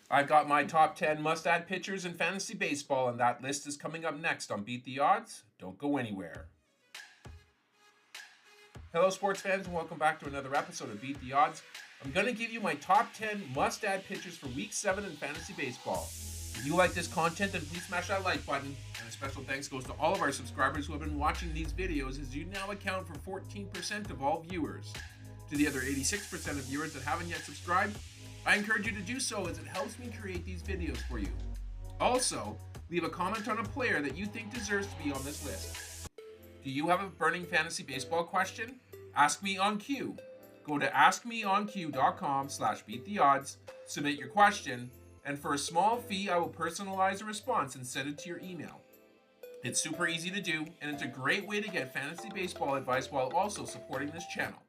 I've got my top 10 must-add pitchers in fantasy baseball, and that list is coming up next on Beat the Odds. Don't go anywhere. Hello, sports fans, and welcome back to another episode of Beat the Odds. I'm going to give you my top 10 must-add pitchers for Week 7 in fantasy baseball. If you like this content, then please smash that like button. And a special thanks goes to all of our subscribers who have been watching these videos, as you now account for 14% of all viewers. To the other 86% of viewers that haven't yet subscribed, I encourage you to do so, as it helps me create these videos for you. Also, leave a comment on a player that you think deserves to be on this list. Do you have a burning fantasy baseball question? Ask me on Q. Go to askmeonq.com/beattheodds, submit your question, and for a small fee, I will personalize a response and send it to your email. It's super easy to do, and it's a great way to get fantasy baseball advice while also supporting this channel.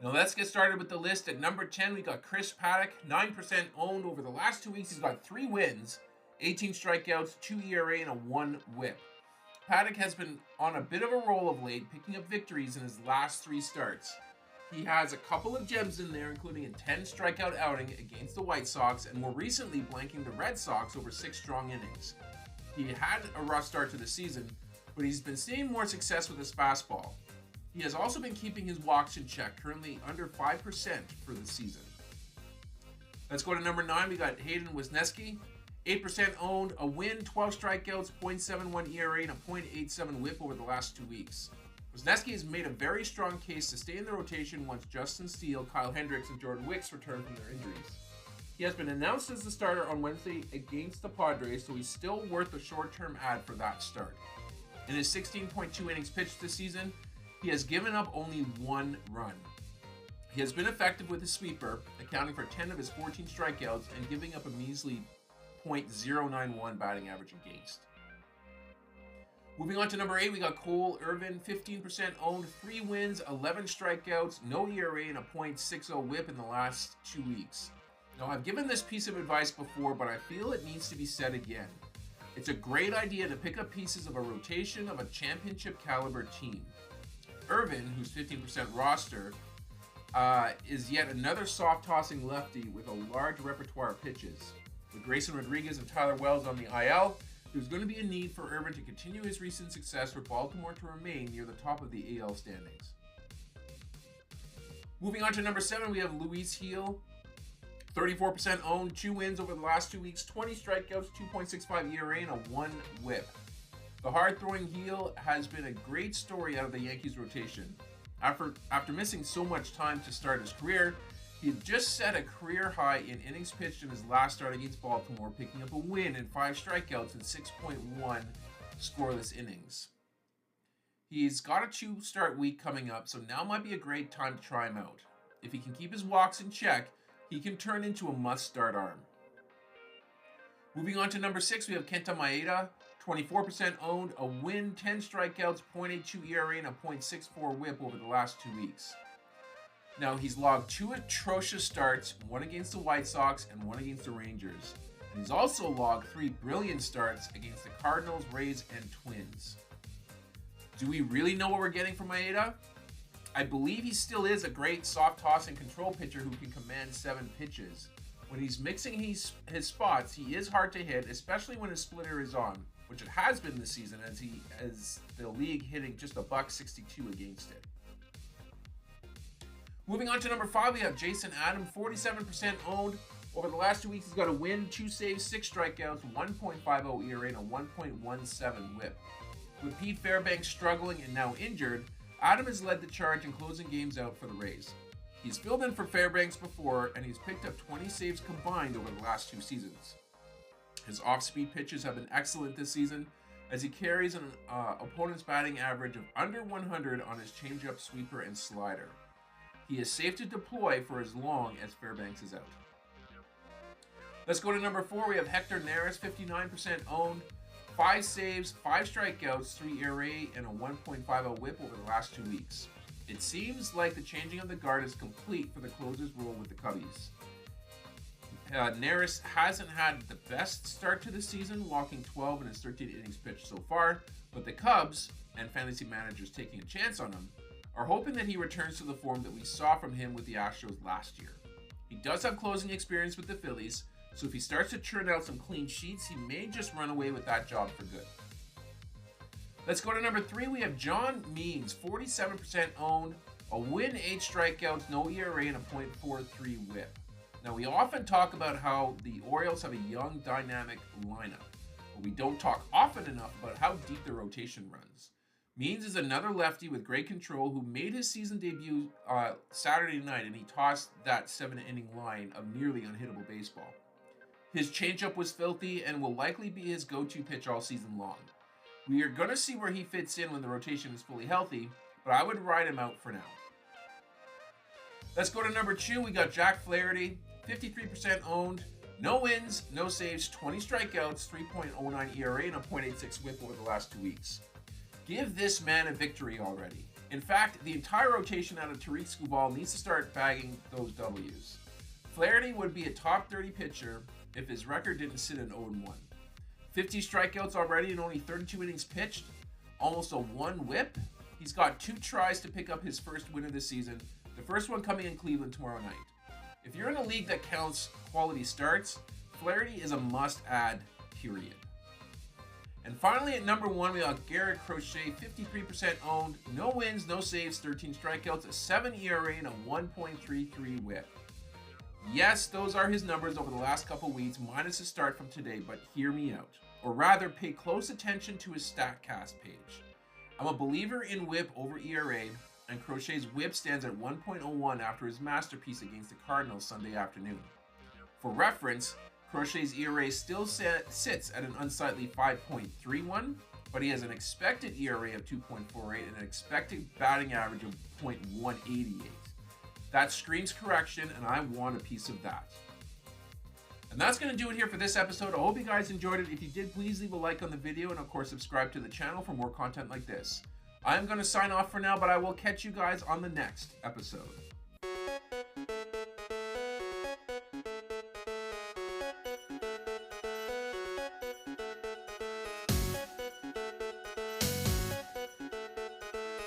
Now let's get started with the list. At number 10, we got Chris Paddack, 9% owned. Over the last 2 weeks, he's got 3 wins, 18 strikeouts, 2 ERA, and a 1 whip. Paddack has been on a bit of a roll of late, picking up victories in his last 3 starts. He has a couple of gems in there, including a 10 strikeout outing against the White Sox, and more recently blanking the Red Sox over 6 strong innings. He had a rough start to the season, but he's been seeing more success with his fastball. He has also been keeping his walks in check, currently under 5% for the season. Let's go to number 9. We got Hayden Wesneski, 8% owned, a win, 12 strikeouts, .71 ERA, and a .87 whip over the last 2 weeks. Wesneski has made a very strong case to stay in the rotation once Justin Steele, Kyle Hendricks, and Jordan Wicks return from their injuries. He has been announced as the starter on Wednesday against the Padres, so he's still worth a short-term add for that start. In his 16.2 innings pitched this season, he has given up only 1 run. He has been effective with his sweeper, accounting for 10 of his 14 strikeouts and giving up a measly .091 batting average against. Moving on to number 8, we got Cole Irvin, 15% owned, 3 wins, 11 strikeouts, no ERA, and a .60 whip in the last 2 weeks. Now, I've given this piece of advice before, but I feel it needs to be said again. It's a great idea to pick up pieces of a rotation of a championship caliber team. Irvin, who's 15% roster, is yet another soft-tossing lefty with a large repertoire of pitches. With Grayson Rodriguez and Tyler Wells on the IL, there's going to be a need for Irvin to continue his recent success for Baltimore to remain near the top of the AL standings. Moving on to number 7, we have Luis Gil, 34% owned, 2 wins over the last 2 weeks, 20 strikeouts, 2.65 ERA, and a 1 whip. The hard-throwing heel has been a great story out of the Yankees rotation. After missing so much time to start his career, he had just set a career high in innings pitched in his last start against Baltimore, picking up a win and 5 strikeouts in 6.1 scoreless innings. He's got a 2-start week coming up, so now might be a great time to try him out. If he can keep his walks in check, he can turn into a must-start arm. Moving on to number 6, we have Kenta Maeda, 24% owned, a win, 10 strikeouts, .82 ERA, and a .64 whip over the last 2 weeks. Now, he's logged 2 atrocious starts, 1 against the White Sox and 1 against the Rangers. And he's also logged 3 brilliant starts against the Cardinals, Rays, and Twins. Do we really know what we're getting from Maeda? I believe he still is a great soft-tossing control pitcher who can command 7 pitches. When he's mixing his spots, he is hard to hit, especially when his splitter is on, which it has been this season, as the league hitting just $1.62 against it. Moving on to number 5, we have Jason Adam, 47% owned. Over the last 2 weeks, he's got a win, 2 saves, 6 strikeouts, 1.50 ERA, and a 1.17 whip. With Pete Fairbanks struggling and now injured, Adam has led the charge in closing games out for the Rays. He's filled in for Fairbanks before, and he's picked up 20 saves combined over the last 2 seasons. His off-speed pitches have been excellent this season, as he carries an opponent's batting average of under 100 on his changeup, sweeper, and slider. He is safe to deploy for as long as Fairbanks is out. Let's go to number 4. We have Hector Neris, 59% owned, 5 saves, 5 strikeouts, 3 ERA, and a 1.50 whip over the last 2 weeks. It seems like the changing of the guard is complete for the closer's role with the Cubbies. Neris hasn't had the best start to the season, walking 12 in his 13 innings pitched so far, but the Cubs, and fantasy managers taking a chance on him, are hoping that he returns to the form that we saw from him with the Astros last year. He does have closing experience with the Phillies, so if he starts to churn out some clean sheets, he may just run away with that job for good. Let's go to number 3. We have John Means, 47% owned, a win, 8 strikeouts, no ERA, and a .43 whip. Now, we often talk about how the Orioles have a young, dynamic lineup, but we don't talk often enough about how deep their rotation runs. Means is another lefty with great control who made his season debut Saturday night, and he tossed that 7-inning line of nearly unhittable baseball. His changeup was filthy and will likely be his go-to pitch all season long. We are going to see where he fits in when the rotation is fully healthy, but I would ride him out for now. Let's go to number 2. We got Jack Flaherty, 53% owned, no wins, no saves, 20 strikeouts, 3.09 ERA, and a .86 whip over the last 2 weeks. Give this man a victory already. In fact, the entire rotation out of Tariq Skubal needs to start bagging those W's. Flaherty would be a top 30 pitcher if his record didn't sit at 0-1. 50 strikeouts already in only 32 innings pitched, almost a 1 whip. He's got 2 tries to pick up his first win of the season, the first one coming in Cleveland tomorrow night. If you're in a league that counts quality starts, Flaherty is a must-add, period. And finally, at number 1, we got Garrett Crochet, 53% owned, no wins, no saves, 13 strikeouts, a 7 ERA, and a 1.33 whip. Yes, those are his numbers over the last couple weeks, minus a start from today, but hear me out. Or rather, pay close attention to his StatCast page. I'm a believer in whip over ERA, and Crochet's whip stands at 1.01 after his masterpiece against the Cardinals Sunday afternoon. For reference, Crochet's ERA still sits at an unsightly 5.31, but he has an expected ERA of 2.48 and an expected batting average of .188. That screams correction, and I want a piece of that. And that's going to do it here for this episode. I hope you guys enjoyed it. If you did, please leave a like on the video and, of course, subscribe to the channel for more content like this. I'm going to sign off for now, but I will catch you guys on the next episode.